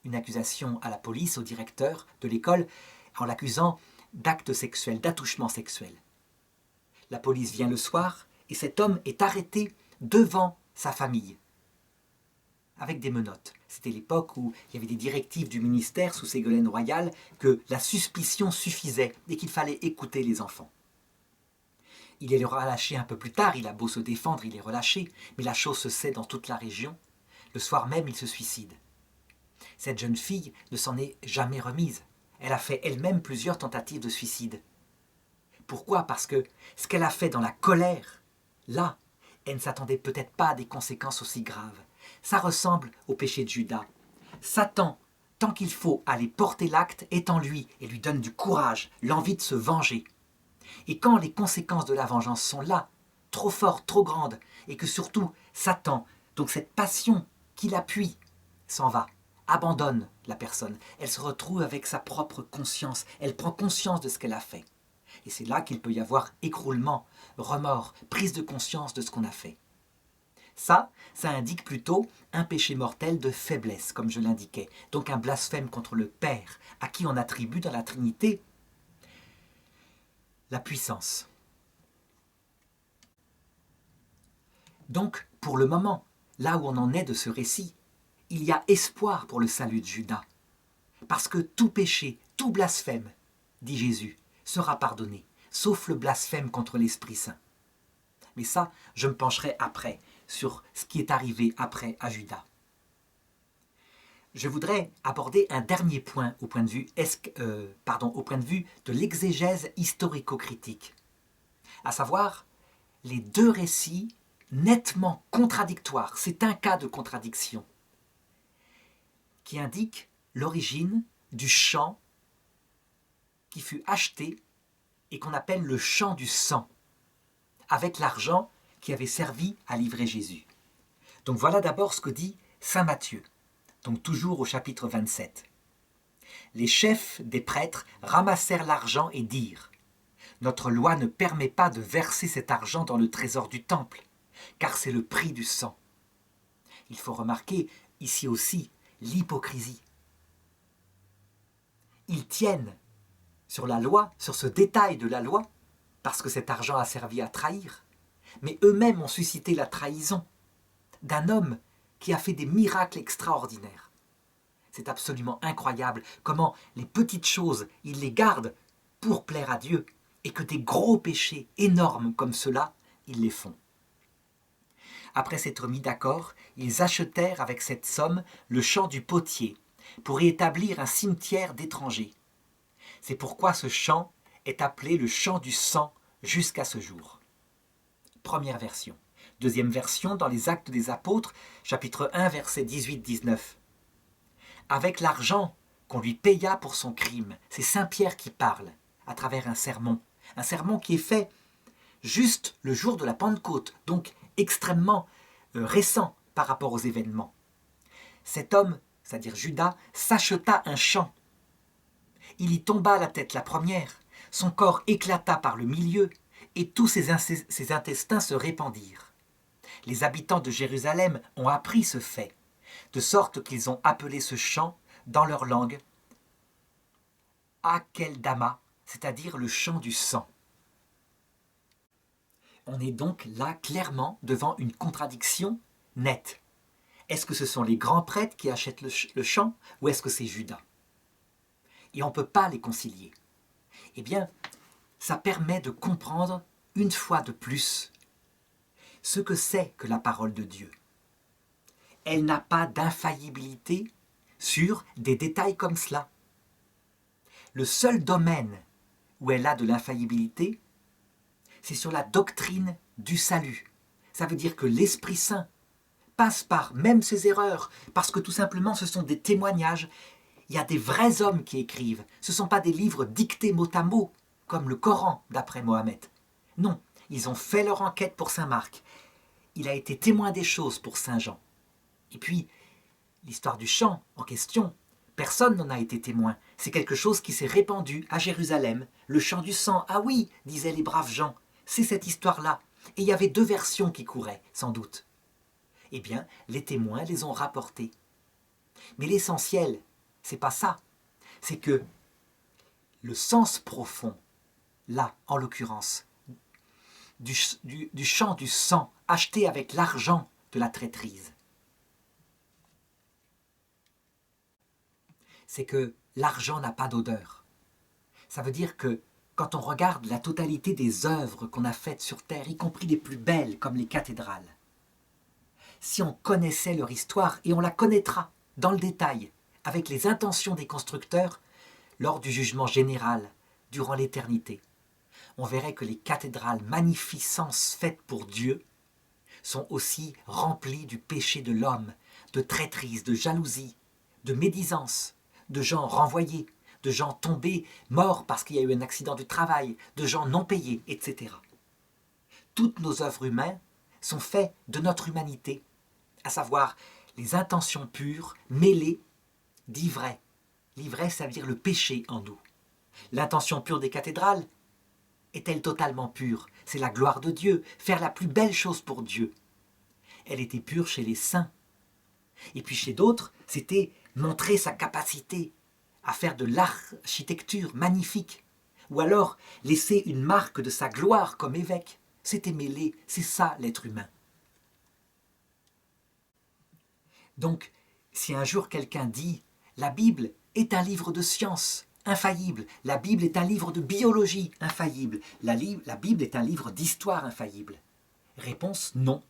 une accusation à la police, au directeur de l'école, en l'accusant d'actes sexuels, d'attouchement sexuel. La police vient le soir et cet homme est arrêté devant sa famille, avec des menottes. C'était l'époque où il y avait des directives du ministère sous Ségolène Royal que la suspicion suffisait et qu'il fallait écouter les enfants. Il est relâché un peu plus tard, il a beau se défendre, il est relâché, mais la chose se sait dans toute la région. Le soir même, il se suicide. Cette jeune fille ne s'en est jamais remise. Elle a fait elle-même plusieurs tentatives de suicide. Pourquoi ? Parce que ce qu'elle a fait dans la colère, là, elle ne s'attendait peut-être pas à des conséquences aussi graves. Ça ressemble au péché de Judas. Satan, tant qu'il faut aller porter l'acte, est en lui et lui donne du courage, l'envie de se venger. Et quand les conséquences de la vengeance sont là, trop fortes, trop grandes, et que surtout Satan, donc cette passion qui l'appuie, s'en va, abandonne la personne, elle se retrouve avec sa propre conscience, elle prend conscience de ce qu'elle a fait. Et c'est là qu'il peut y avoir écroulement, remords, prise de conscience de ce qu'on a fait. Ça indique plutôt un péché mortel de faiblesse, comme je l'indiquais, donc un blasphème contre le Père, à qui on attribue dans la Trinité la puissance. Donc, pour le moment, là où on en est de ce récit, il y a espoir pour le salut de Judas. Parce que tout péché, tout blasphème, dit Jésus, sera pardonné, sauf le blasphème contre l'Esprit Saint. Mais ça, je me pencherai après, sur ce qui est arrivé après à Judas. Je voudrais aborder un dernier point au point de vue de l'exégèse historico-critique, à savoir les deux récits nettement contradictoires. C'est un cas de contradiction qui indique l'origine du chant qui fut acheté et qu'on appelle le chant du sang, avec l'argent qui avait servi à livrer Jésus. Donc voilà d'abord ce que dit saint Matthieu, donc toujours au chapitre 27. Les chefs des prêtres ramassèrent l'argent et dirent « Notre loi ne permet pas de verser cet argent dans le trésor du temple, car c'est le prix du sang. » Il faut remarquer ici aussi l'hypocrisie. Ils tiennent sur la loi, sur ce détail de la loi, parce que cet argent a servi à trahir, mais eux-mêmes ont suscité la trahison d'un homme qui a fait des miracles extraordinaires. C'est absolument incroyable comment les petites choses, ils les gardent pour plaire à Dieu, et que des gros péchés énormes comme ceux-là, ils les font. Après s'être mis d'accord, ils achetèrent avec cette somme le champ du potier pour y établir un cimetière d'étrangers. C'est pourquoi ce champ est appelé le champ du sang jusqu'à ce jour. Première version. Deuxième version dans les Actes des Apôtres, chapitre 1, versets 18-19. Avec l'argent qu'on lui paya pour son crime, c'est saint Pierre qui parle à travers un sermon qui est fait juste le jour de la Pentecôte, donc extrêmement récent par rapport aux événements. Cet homme, c'est-à-dire Judas, s'acheta un champ. Il y tomba la tête la première, son corps éclata par le milieu, et tous ses intestins se répandirent. Les habitants de Jérusalem ont appris ce fait, de sorte qu'ils ont appelé ce champ, dans leur langue, Akeldama, c'est-à-dire le champ du sang. On est donc là clairement devant une contradiction nette. Est-ce que ce sont les grands prêtres qui achètent le champ ou est-ce que c'est Judas? Et on ne peut pas les concilier. Eh bien, ça permet de comprendre une fois de plus ce que c'est que la parole de Dieu. Elle n'a pas d'infaillibilité sur des détails comme cela. Le seul domaine où elle a de l'infaillibilité, c'est sur la doctrine du salut. Ça veut dire que l'Esprit Saint passe par même ses erreurs, parce que tout simplement ce sont des témoignages. Il y a des vrais hommes qui écrivent. Ce ne sont pas des livres dictés mot à mot, comme le Coran d'après Mohammed. Non, ils ont fait leur enquête pour Saint Marc. Il a été témoin des choses pour Saint Jean. Et puis, l'histoire du chant en question, personne n'en a été témoin. C'est quelque chose qui s'est répandu à Jérusalem. Le chant du sang, ah oui, disaient les braves gens, c'est cette histoire-là. Et il y avait 2 versions qui couraient, sans doute. Eh bien, les témoins les ont rapportés. Mais l'essentiel, c'est pas ça. C'est que le sens profond, là, en l'occurrence, du chant du sang acheté avec l'argent de la traîtrise, c'est que l'argent n'a pas d'odeur. Ça veut dire que quand on regarde la totalité des œuvres qu'on a faites sur Terre, y compris les plus belles comme les cathédrales, si on connaissait leur histoire, et on la connaîtra dans le détail, avec les intentions des constructeurs, lors du jugement général, durant l'éternité, on verrait que les cathédrales magnificences faites pour Dieu sont aussi remplies du péché de l'homme, de traîtrise, de jalousie, de médisance, de gens renvoyés, de gens tombés, morts parce qu'il y a eu un accident du travail, de gens non payés, etc. Toutes nos œuvres humaines sont faites de notre humanité, à savoir les intentions pures mêlées d'ivraie. L'ivraie, ça veut dire le péché en nous. L'intention pure des cathédrales est-elle totalement pure? C'est la gloire de Dieu, faire la plus belle chose pour Dieu. Elle était pure chez les saints. Et puis chez d'autres, c'était montrer sa capacité à faire de l'architecture magnifique. Ou alors laisser une marque de sa gloire comme évêque. C'était mêlé, c'est ça l'être humain. Donc, si un jour quelqu'un dit « La Bible est un livre de science infaillible, la Bible est un livre de biologie infaillible, la Bible est un livre d'histoire infaillible », réponse non.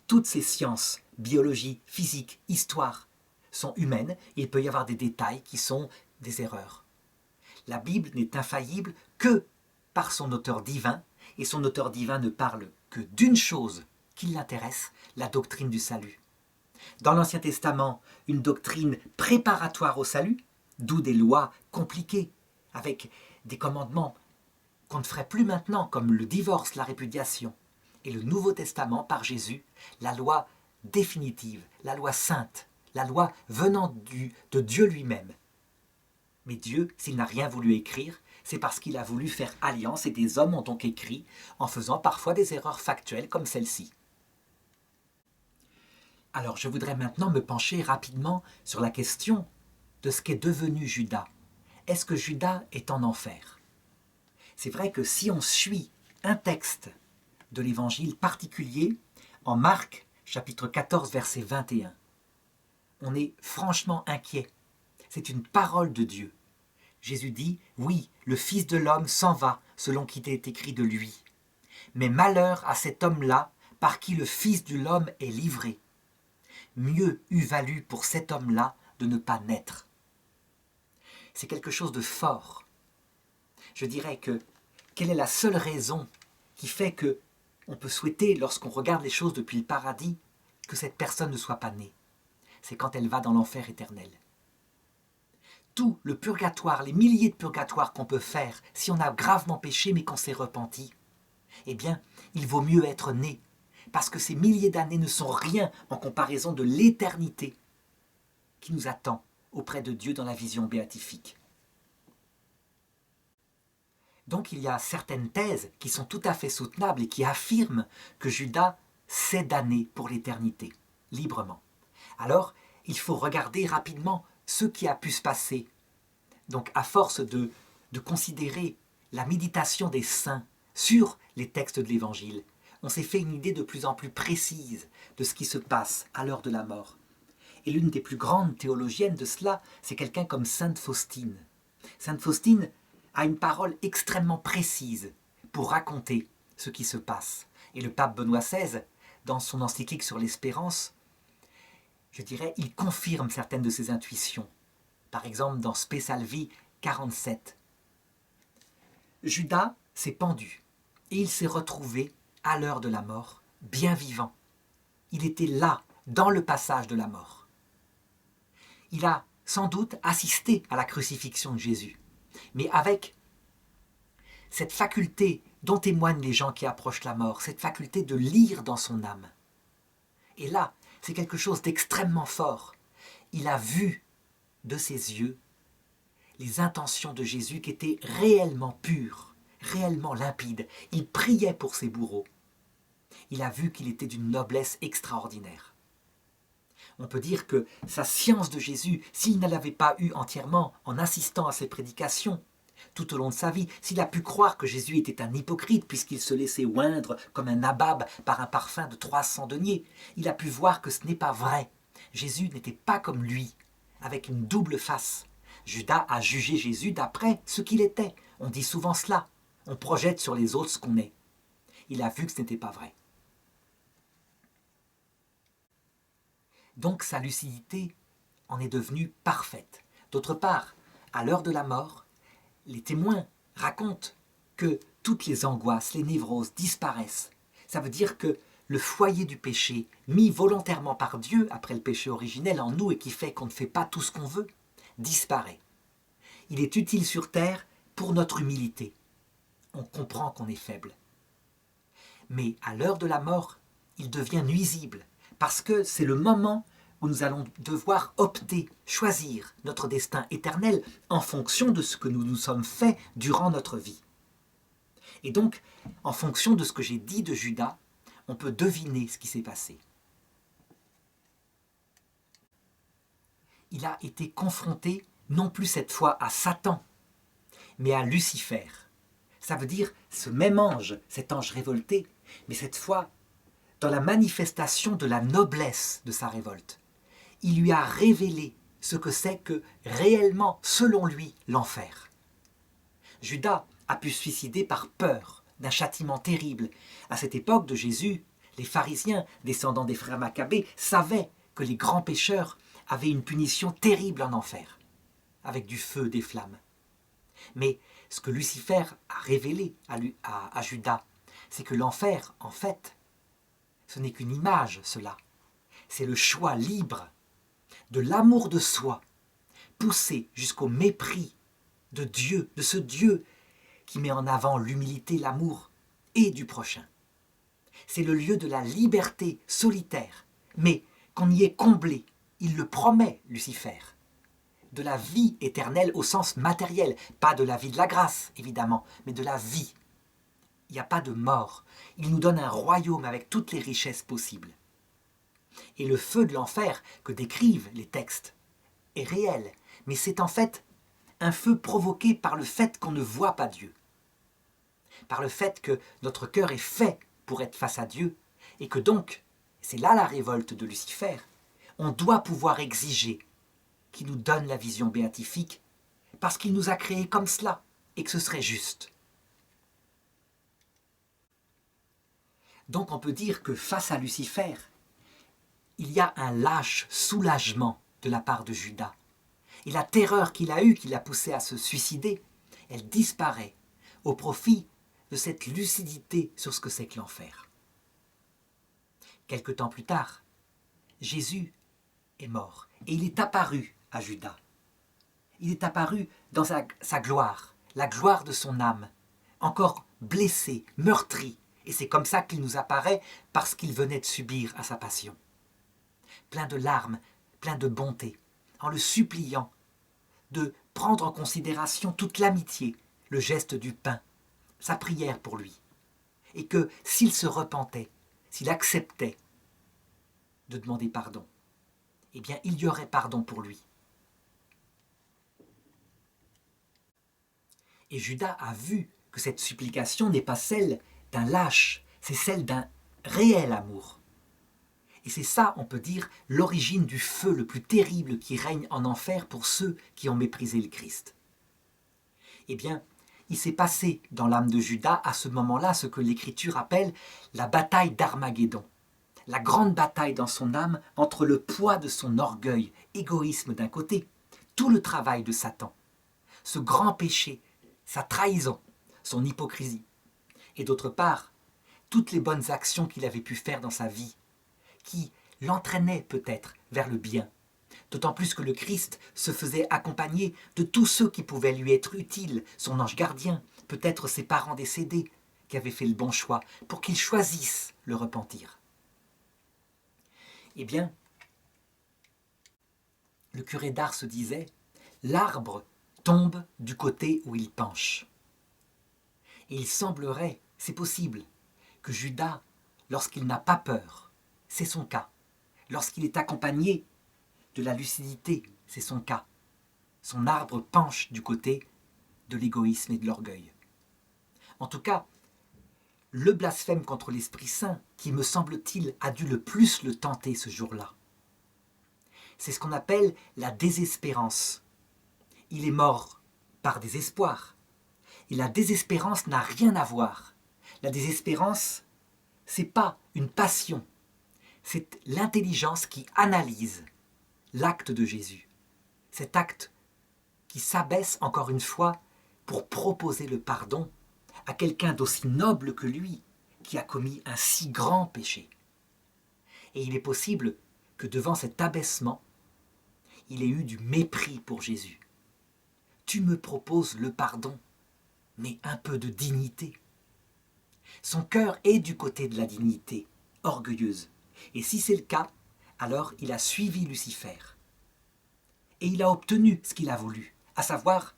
Toutes ces sciences, biologie, physique, histoire, sont humaines et il peut y avoir des détails qui sont des erreurs. La Bible n'est infaillible que par son auteur divin, et son auteur divin ne parle que d'une chose qui l'intéresse, la doctrine du salut. Dans l'Ancien Testament, une doctrine préparatoire au salut, d'où des lois compliquées, avec des commandements qu'on ne ferait plus maintenant, comme le divorce, la répudiation. Et le Nouveau Testament, par Jésus, la loi définitive, la loi sainte, la loi venant de Dieu lui-même. Mais Dieu, s'il n'a rien voulu écrire, c'est parce qu'il a voulu faire alliance, et des hommes ont donc écrit, en faisant parfois des erreurs factuelles comme celle-ci. Alors je voudrais maintenant me pencher rapidement sur la question de ce qu'est devenu Judas. Est-ce que Judas est en enfer? C'est vrai que si on suit un texte de l'évangile particulier, en Marc, chapitre 14, verset 21, on est franchement inquiet. C'est une parole de Dieu. Jésus dit, oui, le Fils de l'homme s'en va, selon qu'il est écrit de lui. Mais malheur à cet homme-là, par qui le Fils de l'homme est livré. Mieux eût valu pour cet homme-là de ne pas naître. C'est quelque chose de fort. Je dirais que, quelle est la seule raison qui fait que on peut souhaiter, lorsqu'on regarde les choses depuis le paradis, que cette personne ne soit pas née? C'est quand elle va dans l'enfer éternel. Tout le purgatoire, les milliers de purgatoires qu'on peut faire si on a gravement péché mais qu'on s'est repenti, Eh bien, il vaut mieux être né, parce que ces milliers d'années ne sont rien en comparaison de l'éternité qui nous attend auprès de Dieu dans la vision béatifique. Donc il y a certaines thèses qui sont tout à fait soutenables et qui affirment que Judas s'est damné pour l'éternité, librement. Alors, il faut regarder rapidement ce qui a pu se passer. Donc à force de considérer la méditation des saints sur les textes de l'Évangile, on s'est fait une idée de plus en plus précise de ce qui se passe à l'heure de la mort. Et l'une des plus grandes théologiennes de cela, c'est quelqu'un comme Sainte Faustine. Sainte Faustine a une parole extrêmement précise pour raconter ce qui se passe. Et le pape Benoît XVI, dans son encyclique sur l'espérance, je dirais, il confirme certaines de ses intuitions. Par exemple, dans Spe Salvi 47. Judas s'est pendu et il s'est retrouvé à l'heure de la mort, bien vivant. Il était là, dans le passage de la mort. Il a sans doute assisté à la crucifixion de Jésus, mais avec cette faculté dont témoignent les gens qui approchent la mort, cette faculté de lire dans son âme. Et là, c'est quelque chose d'extrêmement fort. Il a vu de ses yeux les intentions de Jésus qui étaient réellement pures, réellement limpides. Il priait pour ses bourreaux. Il a vu qu'il était d'une noblesse extraordinaire. On peut dire que sa science de Jésus, s'il ne l'avait pas eue entièrement en assistant à ses prédications, tout au long de sa vie, s'il a pu croire que Jésus était un hypocrite puisqu'il se laissait oindre comme un nabab par un parfum de 300 deniers, il a pu voir que ce n'est pas vrai. Jésus n'était pas comme lui, avec une double face. Judas a jugé Jésus d'après ce qu'il était. On dit souvent cela. On projette sur les autres ce qu'on est. Il a vu que ce n'était pas vrai. Donc sa lucidité en est devenue parfaite. D'autre part, à l'heure de la mort, les témoins racontent que toutes les angoisses, les névroses disparaissent. Ça veut dire que le foyer du péché, mis volontairement par Dieu après le péché originel en nous et qui fait qu'on ne fait pas tout ce qu'on veut, disparaît. Il est utile sur terre pour notre humilité. On comprend qu'on est faible. Mais à l'heure de la mort, il devient nuisible parce que c'est le moment où nous allons devoir opter, choisir notre destin éternel en fonction de ce que nous nous sommes fait durant notre vie. Et donc, en fonction de ce que j'ai dit de Judas, on peut deviner ce qui s'est passé. Il a été confronté non plus cette fois à Satan, mais à Lucifer. Ça veut dire ce même ange, cet ange révolté, mais cette fois dans la manifestation de la noblesse de sa révolte. Il lui a révélé ce que c'est que réellement, selon lui, l'enfer. Judas a pu se suicider par peur d'un châtiment terrible. À cette époque de Jésus, les pharisiens, descendants des frères Maccabées, savaient que les grands pécheurs avaient une punition terrible en enfer, avec du feu, des flammes. Mais ce que Lucifer a révélé à Judas, c'est que l'enfer, en fait, ce n'est qu'une image, cela. C'est le choix libre de l'amour de soi, poussé jusqu'au mépris de Dieu, de ce Dieu qui met en avant l'humilité, l'amour et du prochain. C'est le lieu de la liberté solitaire, mais qu'on y est comblé, il le promet, Lucifer, de la vie éternelle au sens matériel, pas de la vie de la grâce, évidemment, mais de la vie. Il n'y a pas de mort. Il nous donne un royaume avec toutes les richesses possibles. Et le feu de l'enfer que décrivent les textes est réel, mais c'est en fait un feu provoqué par le fait qu'on ne voit pas Dieu, par le fait que notre cœur est fait pour être face à Dieu, et que donc, c'est là la révolte de Lucifer, on doit pouvoir exiger qu'il nous donne la vision béatifique, parce qu'il nous a créés comme cela, et que ce serait juste. Donc on peut dire que face à Lucifer, il y a un lâche soulagement de la part de Judas. Et la terreur qu'il a eue, qui l'a poussé à se suicider, elle disparaît au profit de cette lucidité sur ce que c'est que l'enfer. Quelque temps plus tard, Jésus est mort et il est apparu à Judas. Il est apparu dans sa gloire, la gloire de son âme, encore blessée, meurtrie, Et c'est comme ça qu'il nous apparaît parce qu'il venait de subir à sa passion. Plein de larmes, plein de bonté, en le suppliant de prendre en considération toute l'amitié, le geste du pain, sa prière pour lui. Et que s'il se repentait, s'il acceptait de demander pardon, eh bien il y aurait pardon pour lui. Et Judas a vu que cette supplication n'est pas celle d'un lâche, c'est celle d'un réel amour. Et c'est ça, on peut dire, l'origine du feu le plus terrible qui règne en enfer pour ceux qui ont méprisé le Christ. Eh bien, il s'est passé dans l'âme de Judas à ce moment-là ce que l'Écriture appelle la bataille d'Armageddon. La grande bataille dans son âme entre le poids de son orgueil, égoïsme d'un côté, tout le travail de Satan, ce grand péché, sa trahison, son hypocrisie, et d'autre part, toutes les bonnes actions qu'il avait pu faire dans sa vie, qui l'entraînaient peut-être vers le bien, d'autant plus que le Christ se faisait accompagner de tous ceux qui pouvaient lui être utiles, son ange gardien, peut-être ses parents décédés, qui avaient fait le bon choix, pour qu'il choisisse le repentir. Eh bien, le curé d'Ars se disait « L'arbre tombe du côté où il penche ». Et il semblerait, c'est possible, que Judas, lorsqu'il n'a pas peur, c'est son cas, lorsqu'il est accompagné de la lucidité, c'est son cas, son arbre penche du côté de l'égoïsme et de l'orgueil. En tout cas, le blasphème contre l'Esprit Saint, qui me semble-t-il a dû le plus le tenter ce jour-là, c'est ce qu'on appelle la désespérance. Il est mort par désespoir. Et la désespérance n'a rien à voir. La désespérance, c'est pas une passion, c'est l'intelligence qui analyse l'acte de Jésus. Cet acte qui s'abaisse encore une fois pour proposer le pardon à quelqu'un d'aussi noble que lui, qui a commis un si grand péché. Et il est possible que devant cet abaissement, il ait eu du mépris pour Jésus. Tu me proposes le pardon, mais un peu de dignité. Son cœur est du côté de la dignité, orgueilleuse. Et si c'est le cas, alors il a suivi Lucifer. Et il a obtenu ce qu'il a voulu, à savoir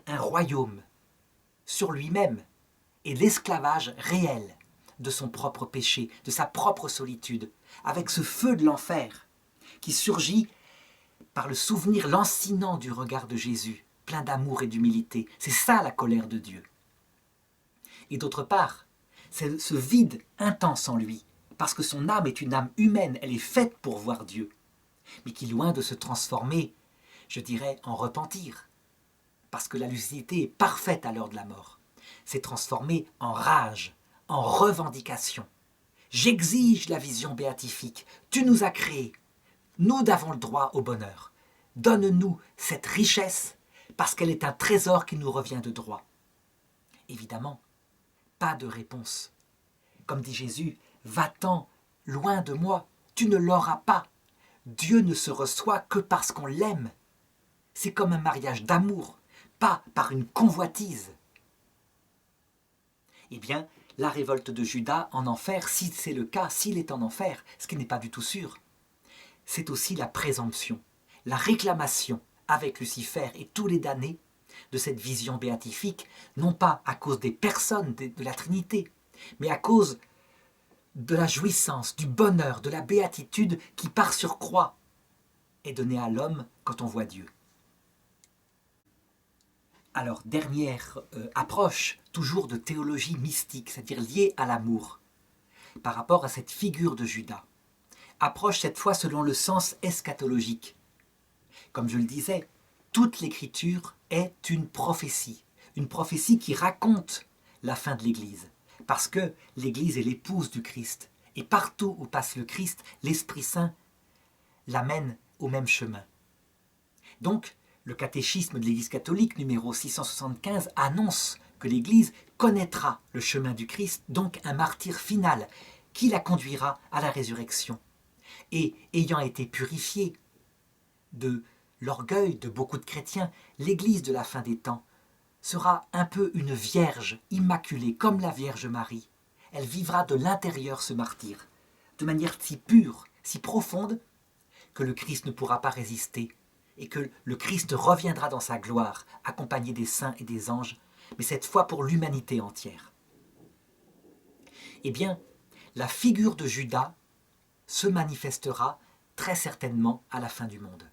un royaume sur lui-même et l'esclavage réel de son propre péché, de sa propre solitude, avec ce feu de l'enfer qui surgit par le souvenir lancinant du regard de Jésus, plein d'amour et d'humilité. C'est ça la colère de Dieu. Et d'autre part, c'est ce vide intense en lui, parce que son âme est une âme humaine, elle est faite pour voir Dieu, mais qui, loin de se transformer, je dirais, en repentir, parce que la lucidité est parfaite à l'heure de la mort, s'est transformée en rage, en revendication. J'exige la vision béatifique, tu nous as créés, nous avons le droit au bonheur. Donne-nous cette richesse, parce qu'elle est un trésor qui nous revient de droit. Évidemment, pas de réponse. Comme dit Jésus, va-t'en, loin de moi, tu ne l'auras pas. Dieu ne se reçoit que parce qu'on l'aime. C'est comme un mariage d'amour, pas par une convoitise. Eh bien, la révolte de Judas en enfer, si c'est le cas, s'il est en enfer, ce qui n'est pas du tout sûr, c'est aussi la présomption, la réclamation avec Lucifer et tous les damnés de cette vision béatifique, non pas à cause des personnes de la Trinité, mais à cause de la jouissance, du bonheur, de la béatitude qui par surcroît est donnée à l'homme quand on voit Dieu. Alors, dernière approche, toujours de théologie mystique, c'est-à-dire liée à l'amour, par rapport à cette figure de Judas. Approche cette fois selon le sens eschatologique. Comme je le disais, toute l'écriture est une prophétie qui raconte la fin de l'Église, parce que l'Église est l'épouse du Christ, et partout où passe le Christ, l'Esprit Saint l'amène au même chemin. Donc, le catéchisme de l'Église catholique, numéro 675, annonce que l'Église connaîtra le chemin du Christ, donc un martyr final, qui la conduira à la résurrection. Et ayant été purifiée de l'orgueil de beaucoup de chrétiens, l'Église de la fin des temps sera un peu une vierge immaculée, comme la Vierge Marie, elle vivra de l'intérieur ce martyre, de manière si pure, si profonde, que le Christ ne pourra pas résister et que le Christ reviendra dans sa gloire, accompagné des saints et des anges, mais cette fois pour l'humanité entière. Eh bien, la figure de Judas se manifestera très certainement à la fin du monde.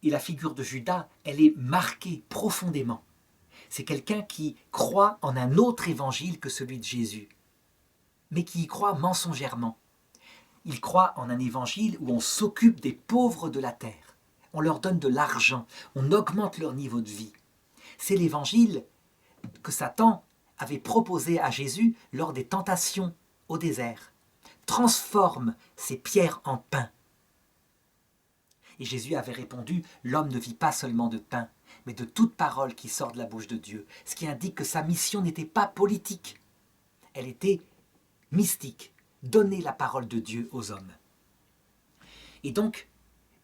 Et la figure de Judas, elle est marquée profondément. C'est quelqu'un qui croit en un autre évangile que celui de Jésus, mais qui y croit mensongèrement. Il croit en un évangile où on s'occupe des pauvres de la terre. On leur donne de l'argent, on augmente leur niveau de vie. C'est l'évangile que Satan avait proposé à Jésus lors des tentations au désert. Transforme ces pierres en pain. Et Jésus avait répondu, l'homme ne vit pas seulement de pain, mais de toute parole qui sort de la bouche de Dieu. Ce qui indique que sa mission n'était pas politique, elle était mystique, donner la parole de Dieu aux hommes. Et donc,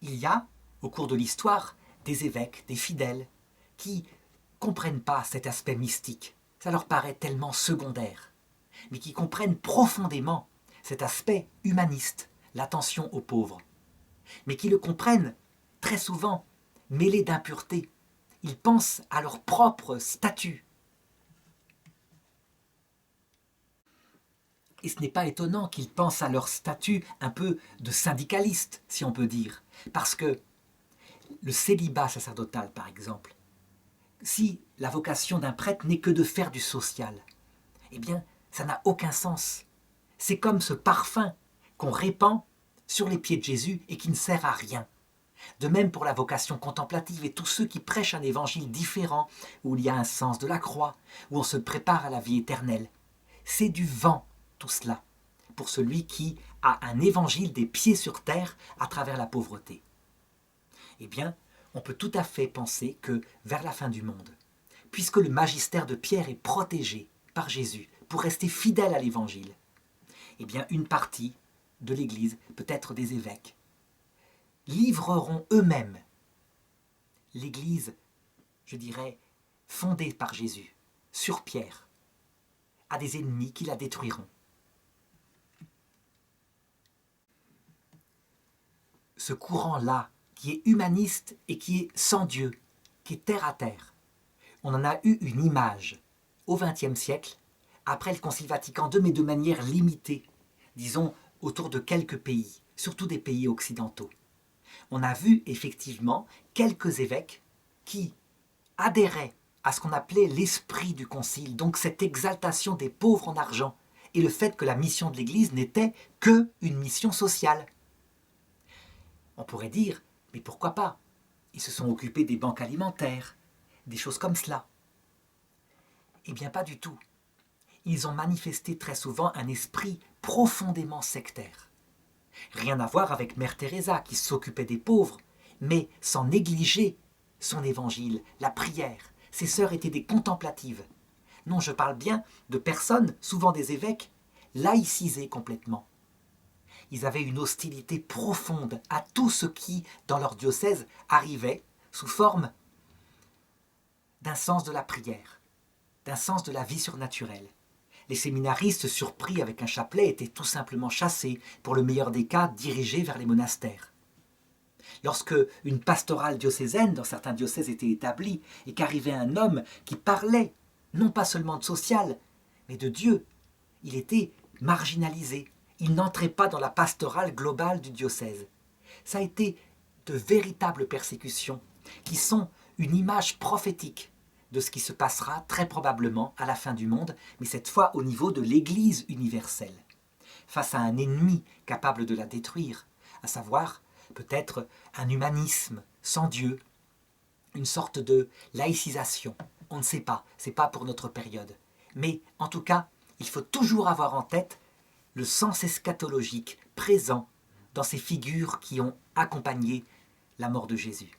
il y a, au cours de l'histoire, des évêques, des fidèles, qui comprennent pas cet aspect mystique. Ça leur paraît tellement secondaire, mais qui comprennent profondément cet aspect humaniste, l'attention aux pauvres, mais qui le comprennent très souvent mêlés d'impureté. Ils pensent à leur propre statut. Et ce n'est pas étonnant qu'ils pensent à leur statut un peu de syndicaliste, si on peut dire, parce que le célibat sacerdotal, par exemple, si la vocation d'un prêtre n'est que de faire du social, eh bien, ça n'a aucun sens. C'est comme ce parfum qu'on répand sur les pieds de Jésus et qui ne sert à rien. De même pour la vocation contemplative et tous ceux qui prêchent un évangile différent, où il y a un sens de la croix, où on se prépare à la vie éternelle. C'est du vent, tout cela, pour celui qui a un évangile des pieds sur terre à travers la pauvreté. Eh bien, on peut tout à fait penser que, vers la fin du monde, puisque le magistère de Pierre est protégé par Jésus pour rester fidèle à l'évangile, eh bien, une partie de l'Église, peut-être des évêques, livreront eux-mêmes l'Église, je dirais, fondée par Jésus, sur Pierre, à des ennemis qui la détruiront. Ce courant-là, qui est humaniste et qui est sans Dieu, qui est terre à terre, on en a eu une image au XXe siècle, après le Concile Vatican II, mais de manière limitée, disons autour de quelques pays, surtout des pays occidentaux. On a vu effectivement quelques évêques qui adhéraient à ce qu'on appelait l'esprit du Concile, donc cette exaltation des pauvres en argent, et le fait que la mission de l'Église n'était qu'une mission sociale. On pourrait dire, mais pourquoi pas? Ils se sont occupés des banques alimentaires, des choses comme cela. Eh bien pas du tout. Ils ont manifesté très souvent un esprit profondément sectaire. Rien à voir avec Mère Teresa qui s'occupait des pauvres, mais sans négliger son évangile, la prière. Ses sœurs étaient des contemplatives. Non, je parle bien de personnes, souvent des évêques, laïcisées complètement. Ils avaient une hostilité profonde à tout ce qui, dans leur diocèse, arrivait sous forme d'un sens de la prière, d'un sens de la vie surnaturelle. Les séminaristes surpris avec un chapelet étaient tout simplement chassés, pour le meilleur des cas, dirigés vers les monastères. Lorsque une pastorale diocésaine dans certains diocèses était établie et qu'arrivait un homme qui parlait non pas seulement de social, mais de Dieu, il était marginalisé. Il n'entrait pas dans la pastorale globale du diocèse. Ça a été de véritables persécutions qui sont une image prophétique de ce qui se passera très probablement à la fin du monde, mais cette fois au niveau de l'Église universelle, face à un ennemi capable de la détruire, à savoir peut-être un humanisme sans Dieu, une sorte de laïcisation. On ne sait pas, c'est pas pour notre période. Mais en tout cas, il faut toujours avoir en tête le sens eschatologique présent dans ces figures qui ont accompagné la mort de Jésus.